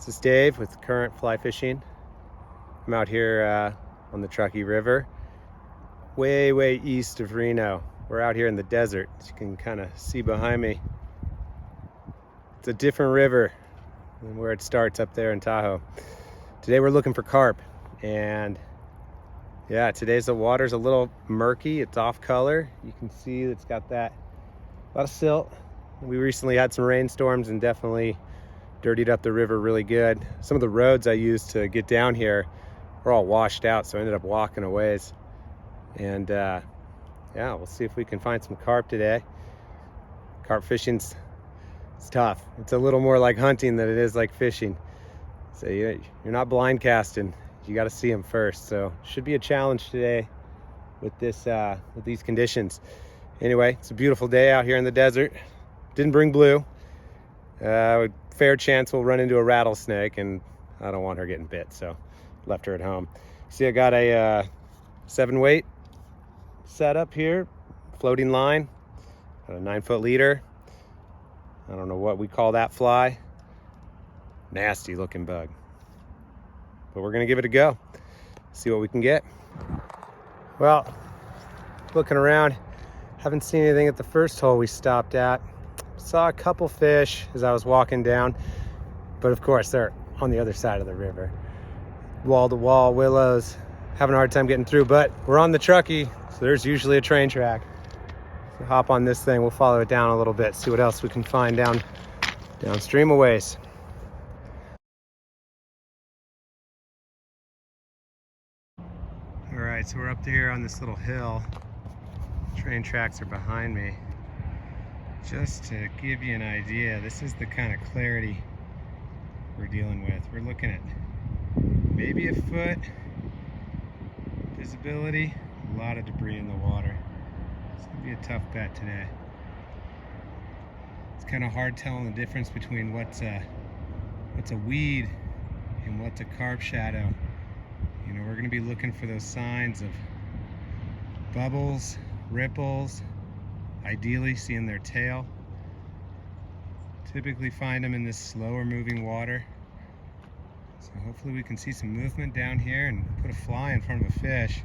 This is Dave with Current Fly Fishing. I'm out here on the Truckee River, way east of Reno. We're out here in the desert, as you can kind of see behind me. It's a different river than where it starts up there in Tahoe. Today we're looking for carp, and yeah, today's the water's a little murky. It's off color. You can see it's got a lot of silt. We recently had some rainstorms and definitely dirtied up the river really good. Some of the roads I used to get down here were all washed out, so I ended up walking a ways. And yeah, we'll see if we can find some carp today. Carp fishing's it's tough. It's a little more like hunting than it is like fishing. So you're not blind casting. You got to see them first. So should be a challenge today with these conditions. Anyway, it's a beautiful day out here in the desert. Didn't bring blue. Fair chance we'll run into a rattlesnake, and I don't want her getting bit, so left her at home. See, I got a 7-weight set up here, floating line, got a 9-foot leader. I don't know what we call that fly. Nasty looking bug, but we're gonna give it a go, see what we can get. Well, looking around, haven't seen anything at the first hole we stopped at. Saw a couple fish as I was walking down, but of course they're on the other side of the river. Wall to wall willows, having a hard time getting through, but we're on the Truckee, so there's usually a train track. So hop on this thing, we'll follow it down a little bit, see what else we can find downstream a ways. All right, so we're up here on this little hill. Train tracks are behind me. Just to give you an idea, this is the kind of clarity we're dealing with. We're looking at maybe a foot visibility, a lot of debris in the water. It's gonna be a tough bet today. It's kind of hard telling the difference between what's a weed and what's a carp shadow. You know, we're gonna be looking for those signs of bubbles, ripples, ideally seeing their tail. Typically find them in this slower moving water. So hopefully we can see some movement down here and put a fly in front of a fish.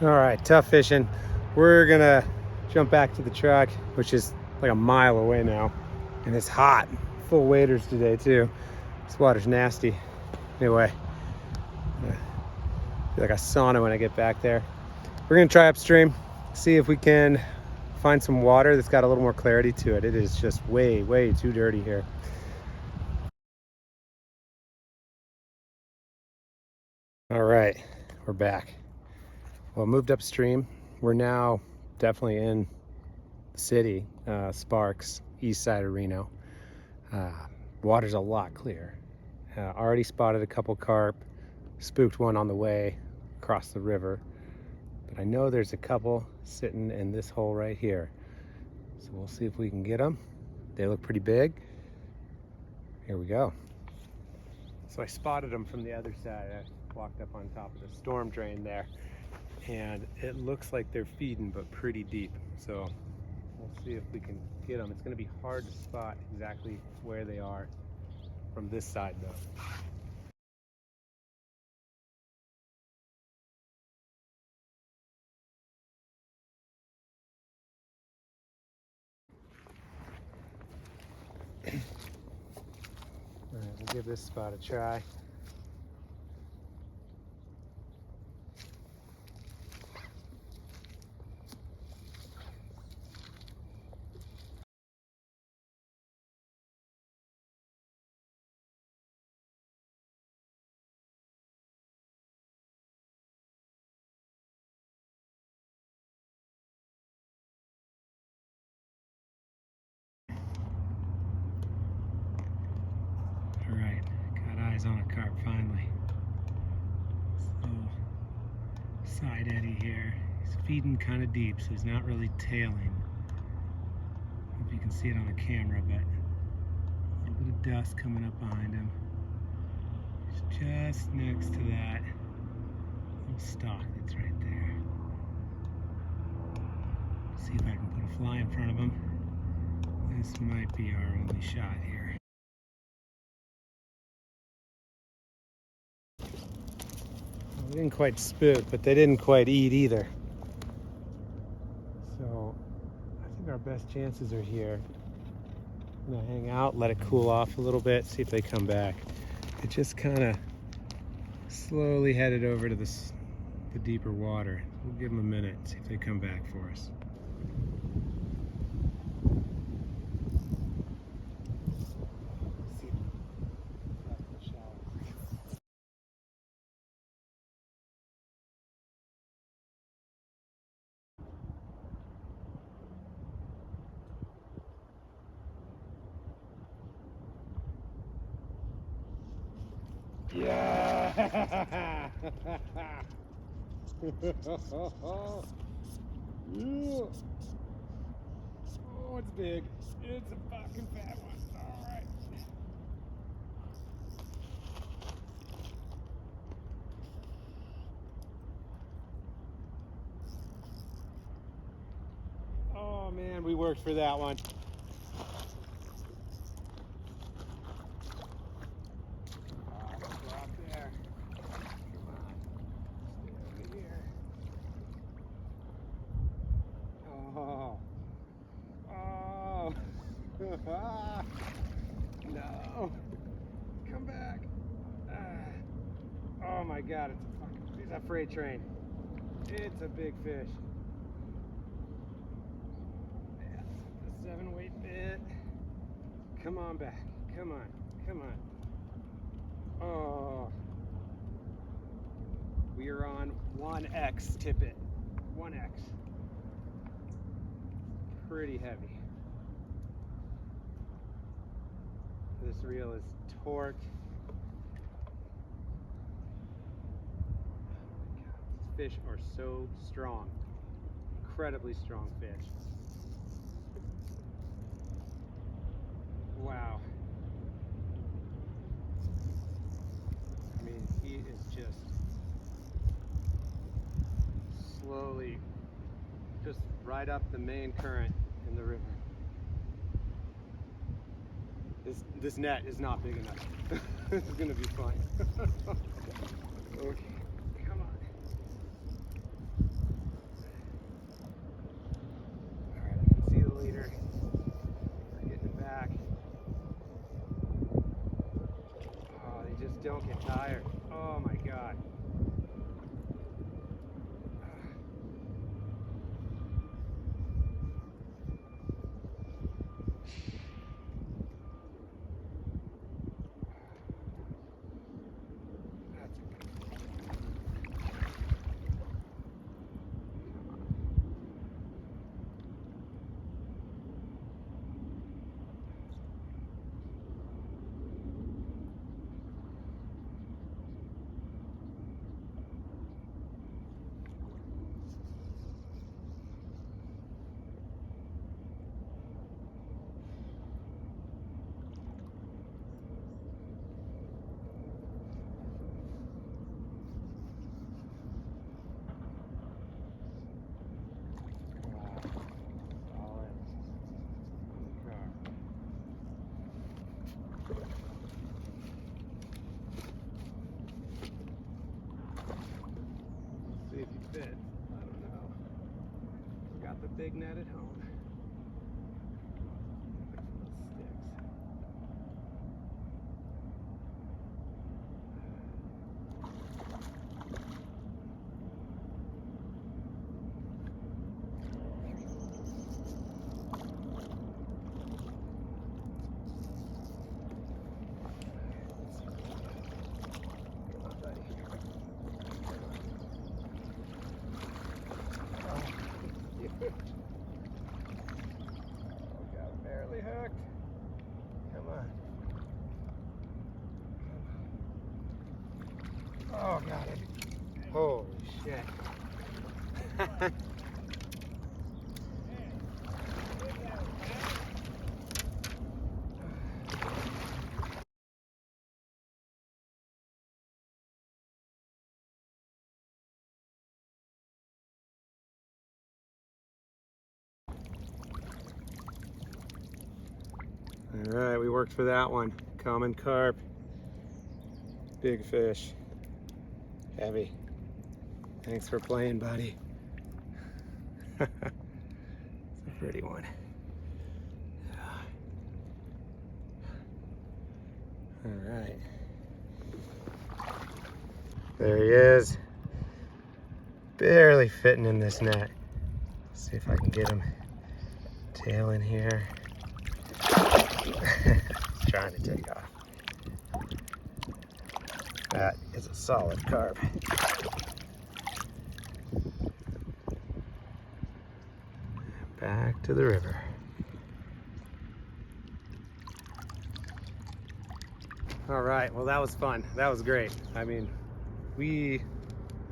All right, tough fishing. We're gonna jump back to the truck, which is like a mile away now. And it's hot, full waders today too. This water's nasty. Anyway, I feel like a sauna when I get back there. We're gonna try upstream, see if we can find some water that's got a little more clarity to it. It is just way too dirty here. All right, we're back. Well, moved upstream. We're now definitely in the city, Sparks, east side of Reno. Water's a lot clearer. Already spotted a couple carp, spooked one on the way across the river, but I know there's a couple sitting in this hole right here, so we'll see if we can get them. They look pretty big. Here we go. So I spotted them from the other side. I walked up on top of the storm drain there, and it looks like they're feeding, but pretty deep, so we'll see if we can get them. It's going to be hard to spot exactly where they are from this side though. All right, we'll give this spot a try. All right, got eyes on a carp finally. This little side eddy here. He's feeding kind of deep, so he's not really tailing. Hope you can see it on the camera, but a little bit of dust coming up behind him. He's just next to that little stalk that's right there. See if I gonna fly in front of him. This might be our only shot here. Well, they didn't quite spook, but they didn't quite eat either. So I think our best chances are here. I'm gonna hang out, let it cool off a little bit, see if they come back. It just kind of slowly headed over to the deeper water. We'll give them a minute, see if they come back for us. Yeah! Yeah. Oh, it's big. It's a fucking fat one. All right. Oh man, we worked for that one. Let's go out there. Come on. Stay over here. Oh. Oh. No. Come back. Oh my god, it's a freight train. It's a big fish. Yeah, the 7-weight bit. Come on back. Come on. Come on. Oh. We are on 1X tippet. 1X. Pretty heavy. This reel is torqued. These fish are so strong. Incredibly strong fish. Wow. I mean, he is just slowly just right up the main current in the river. This net is not big enough. This is gonna be fun. Okay, come on. Alright, I can see the leader. We're getting it back. Oh, they just don't get tired. Oh my god. See if he fits. I don't know. Got the big net at home. Barely hooked. Come on. Oh, got it. Holy shit. All right, we worked for that one. Common carp. Big fish. Heavy. Thanks for playing, buddy. It's a pretty one. All right. There he is. Barely fitting in this net. Let's see if I can get him tail in here. He's trying to take off. That is a solid carp. Back to the river. All right, well that was fun. That was great. I mean,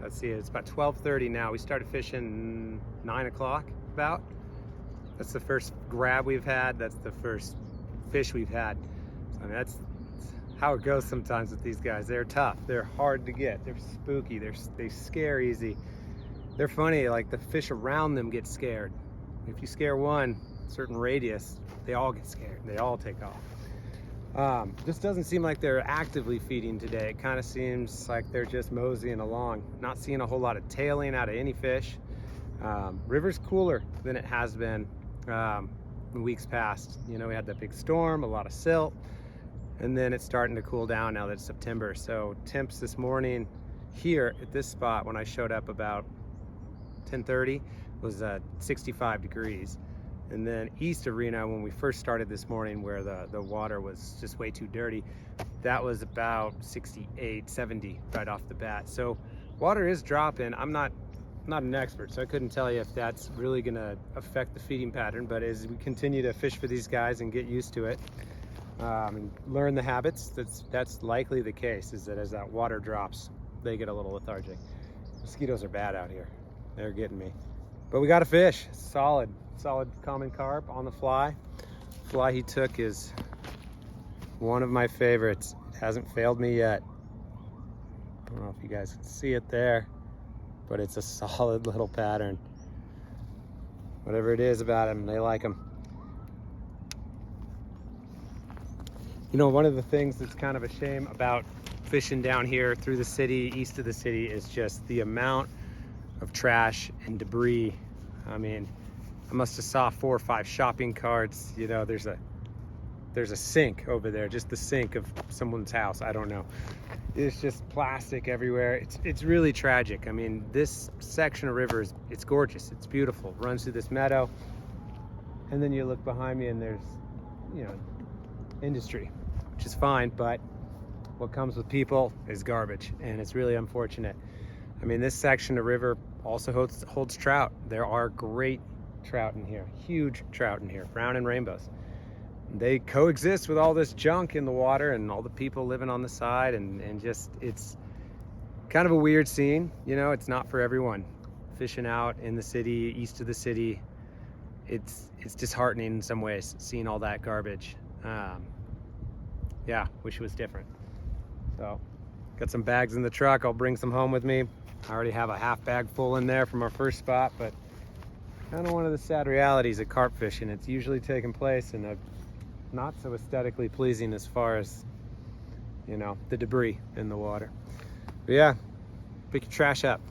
let's see, it's about 12:30 now. We started fishing 9 o'clock about. That's the first grab we've had. That's the first fish we've had. I mean, that's how it goes sometimes with these guys. They're tough. They're hard to get. They're spooky. They scare easy. They're funny, like the fish around them get scared. If you scare one certain radius, they all get scared. They all take off. Just doesn't seem like they're actively feeding today. It kind of seems like they're just moseying along. Not seeing a whole lot of tailing out of any fish. River's cooler than it has been in weeks past. You know, we had that big storm, a lot of silt, and then it's starting to cool down now that it's September. So temps this morning here at this spot when I showed up about 10:30 was 65 degrees. And then east of Reno, when we first started this morning, where the water was just way too dirty, that was about 68, 70 right off the bat. So water is dropping. I'm not an expert, so I couldn't tell you if that's really gonna affect the feeding pattern, but as we continue to fish for these guys and get used to it, and learn the habits, that's likely the case, is that as that water drops, they get a little lethargic. Mosquitoes are bad out here. They're getting me. But we got a fish, solid common carp on the fly. Fly he took is one of my favorites. It hasn't failed me yet. I don't know if you guys can see it there, but it's a solid little pattern. Whatever it is about them, they like them. You know, one of the things that's kind of a shame about fishing down here through the city, east of the city, is just the amount of trash and debris. I mean, I must have saw 4 or 5 shopping carts. You know, there's a sink over there, just the sink of someone's house. I don't know. It's just plastic everywhere. It's really tragic. I mean, this section of river it's gorgeous. It's beautiful. It runs through this meadow, and then you look behind me and there's, you know, industry, which is fine, but what comes with people is garbage, and it's really unfortunate. I mean, this section of river also holds trout. There are great trout in here, huge trout in here, brown and rainbows. They coexist with all this junk in the water and all the people living on the side, and just, it's kind of a weird scene. You know, it's not for everyone. Fishing out in the city, east of the city, it's disheartening in some ways, seeing all that garbage. Yeah, wish it was different. So, got some bags in the truck. I'll bring some home with me. I already have a half bag full in there from our first spot, but kind of one of the sad realities of carp fishing. It's usually taking place in a not so aesthetically pleasing as far as, you know, the debris in the water. But yeah, pick your trash up.